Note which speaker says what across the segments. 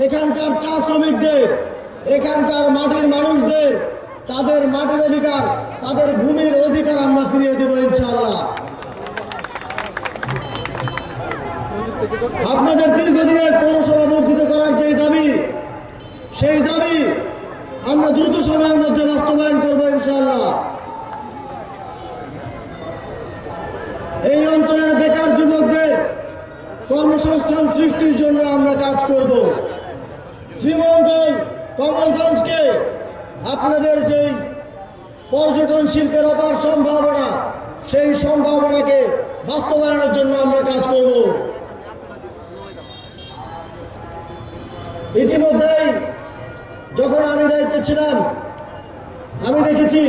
Speaker 1: এখানকার চা শ্রমিকদের, এখানকার মাটির মানুষদের তাদের মাটির অধিকার, তাদের ভূমির অধিকার আমরা ফিরিয়ে দেব ইনশাআল্লাহ। আপনাদের দীর্ঘদিনের পৌরসভা বর্ধিত করার যে দাবি, সেই দাবি আমরা দ্রুত সময়ের মধ্যে বাস্তবায়ন করব ইনশাআল্লাহ। এই অঞ্চলের বেকার যুবকদের কর্মসংস্থান সৃষ্টির জন্য আমরা কাজ করব। শ্রীমঙ্গল কমলগঞ্জকে আপনাদের যেই পর্যটন শিল্পের অপার সম্ভাবনা, সেই সম্ভাবনাকে বাস্তবায়নের জন্য আমরা কাজ করব। ইতিমধ্যেই যখন আমি দায়িত্বে ছিলাম, আমি দেখেছি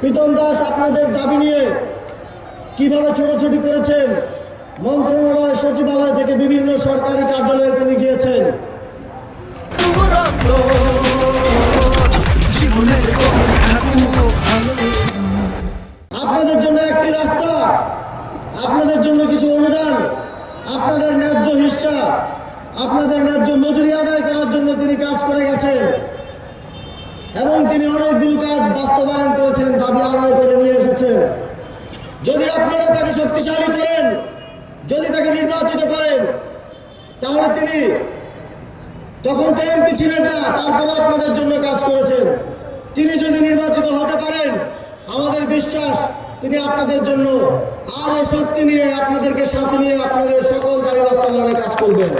Speaker 1: প্রীতম দাস আপনাদের দাবি নিয়ে কিভাবে ছোটাছুটি করেছেন। মন্ত্রণালয়, সচিবালয় থেকে বিভিন্ন সরকারি কার্যালয়ে তিনি গিয়েছেন। আপনাদের জন্য একটি রাস্তা, আপনাদের জন্য কিছু অনুদান, আপনাদের ন্যায্য হিস্সা, আপনাদের ন্যায্য মজুরি আদায় করার জন্য তিনি কাজ করে গেছেন এবং তিনি অনেকগুলো কাজ বাস্তবায়ন করেছেন, দাবি আদায় করে নিয়ে এসেছেন। যদি আপনারা তাকে শক্তিশালী করেন, যদি তাকে নির্বাচিত করেন, তাহলে তিনি তখন তো এমপি ছিলেন না, তারপরে আপনাদের জন্য কাজ করেছেন। তিনি যদি নির্বাচিত হতে পারেন, আমাদের বিশ্বাস তিনি আপনাদের জন্য আরো শক্তি নিয়ে, আপনাদেরকে সাথে নিয়ে আপনাদের সকল দাবি বাস্তবায়নে কাজ করবেন।